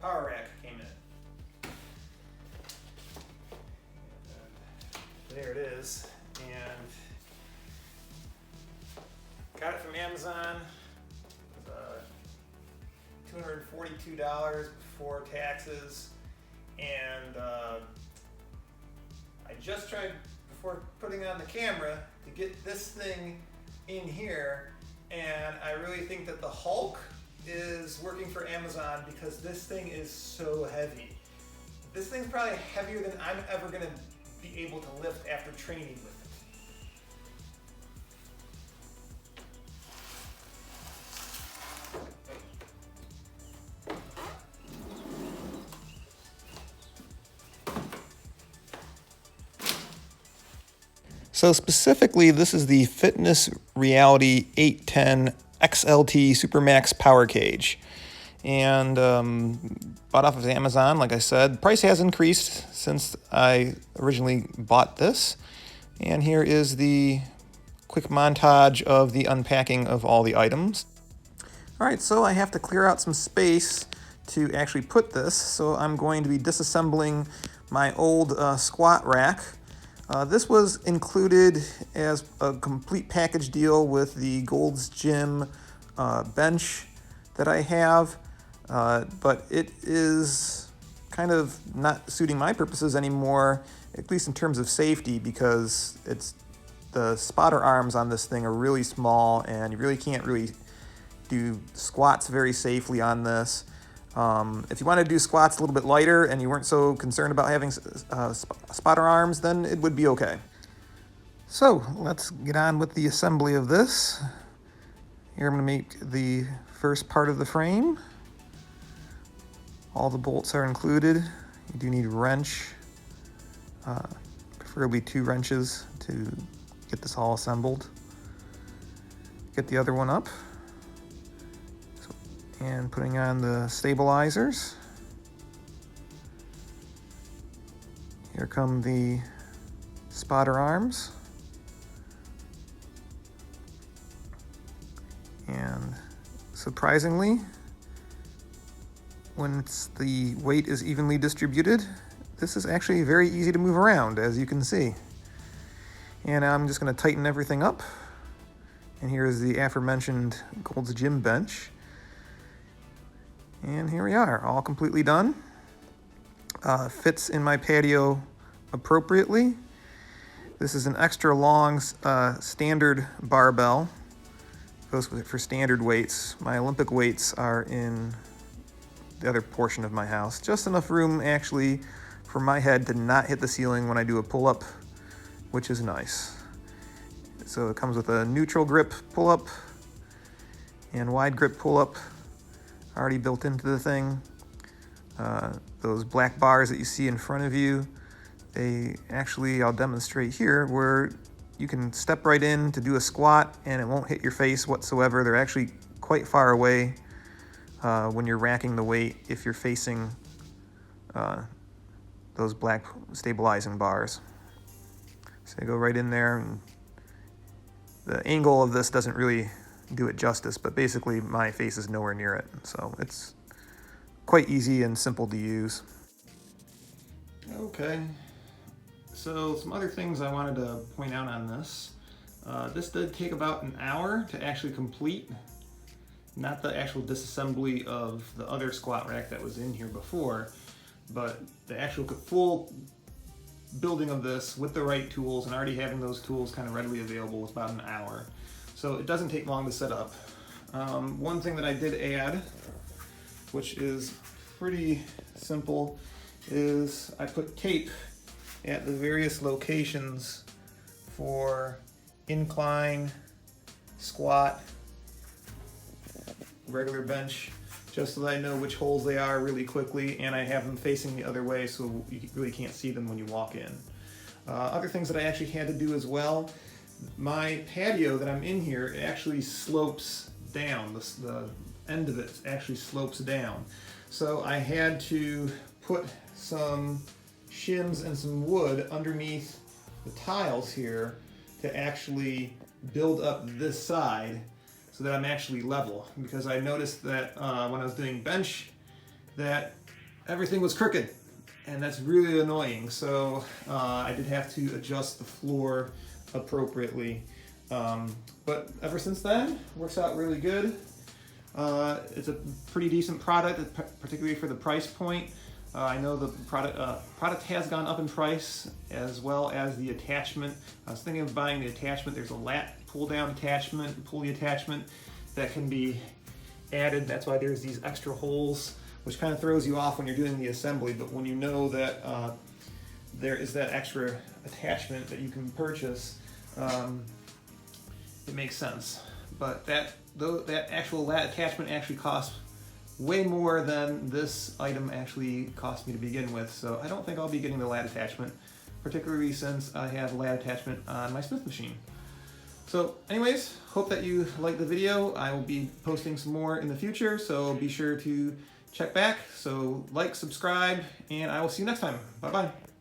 power rack came in. And there it is. And got it from Amazon. $242 before taxes. And I just tried, before putting on the camera, to get this thing in here, and I really think that the Hulk is working for Amazon because this thing is so heavy. This thing's probably heavier than I'm ever going to be able to lift after training with it. So specifically, this is the Fitness Reality 810 XLT Supermax Power Cage. And bought off of Amazon, like I said. Price has increased since I originally bought this. And here is the quick montage of the unpacking of all the items. All right, so I have to clear out some space to actually put this. So I'm going to be disassembling my old squat rack. This was included as a complete package deal with the Gold's Gym bench that I have, but it is kind of not suiting my purposes anymore, at least in terms of safety, because the spotter arms on this thing are really small and you really can't do squats very safely on this. If you want to do squats a little bit lighter and you weren't so concerned about having spotter arms, then it would be okay. So let's get on with the assembly of this. Here I'm going to make the first part of the frame. All the bolts are included. You do need a wrench, preferably 2 wrenches to get this all assembled. Get the other one up. And putting on the stabilizers. Here come the spotter arms. And surprisingly, when the weight is evenly distributed, this is actually very easy to move around, as you can see. And I'm just going to tighten everything up. And here is the aforementioned Gold's Gym bench. And here we are, all completely done. Fits in my patio appropriately. This is an extra long standard barbell. Goes for standard weights. My Olympic weights are in the other portion of my house. Just enough room actually for my head to not hit the ceiling when I do a pull-up, which is nice. So it comes with a neutral grip pull-up and wide grip pull-up already built into the thing. Those black bars that you see in front of you, they actually, I'll demonstrate here, where you can step right in to do a squat and it won't hit your face whatsoever. They're actually quite far away when you're racking the weight if you're facing those black stabilizing bars. So you go right in there, and the angle of this doesn't really do it justice, but basically my face is nowhere near it, so it's quite easy and simple to use. Okay, so some other things I wanted to point out on this. This did take about an hour to actually complete, not the actual disassembly of the other squat rack that was in here before, but the actual full building of this with the right tools, and already having those tools kind of readily available was about an hour. So it doesn't take long to set up. One thing that I did add, which is pretty simple, is I put tape at the various locations for incline, squat, regular bench, just so that I know which holes they are really quickly, and I have them facing the other way so you really can't see them when you walk in. Other things that I actually had to do as well, my patio that I'm in here, it actually slopes down. The end of it actually slopes down. So I had to put some shims and some wood underneath the tiles here to actually build up this side so that I'm actually level. Because I noticed that when I was doing bench, that everything was crooked, and that's really annoying. So I did have to adjust the floor appropriately. But ever since then, works out really good. It's a pretty decent product, particularly for the price point. I know the product has gone up in price, as well as the attachment. I was thinking of buying the attachment. There's a lat pull-down attachment, pulley attachment that can be added. That's why there's these extra holes, which kind of throws you off when you're doing the assembly. But when you know that there is that extra attachment that you can purchase, it makes sense. But that actual lat attachment actually costs way more than this item actually cost me to begin with. So I don't think I'll be getting the lat attachment, particularly since I have a lat attachment on my Smith machine. So anyways, hope that you liked the video. I will be posting some more in the future, so be sure to check back. So like, subscribe, and I will see you next time. Bye-bye.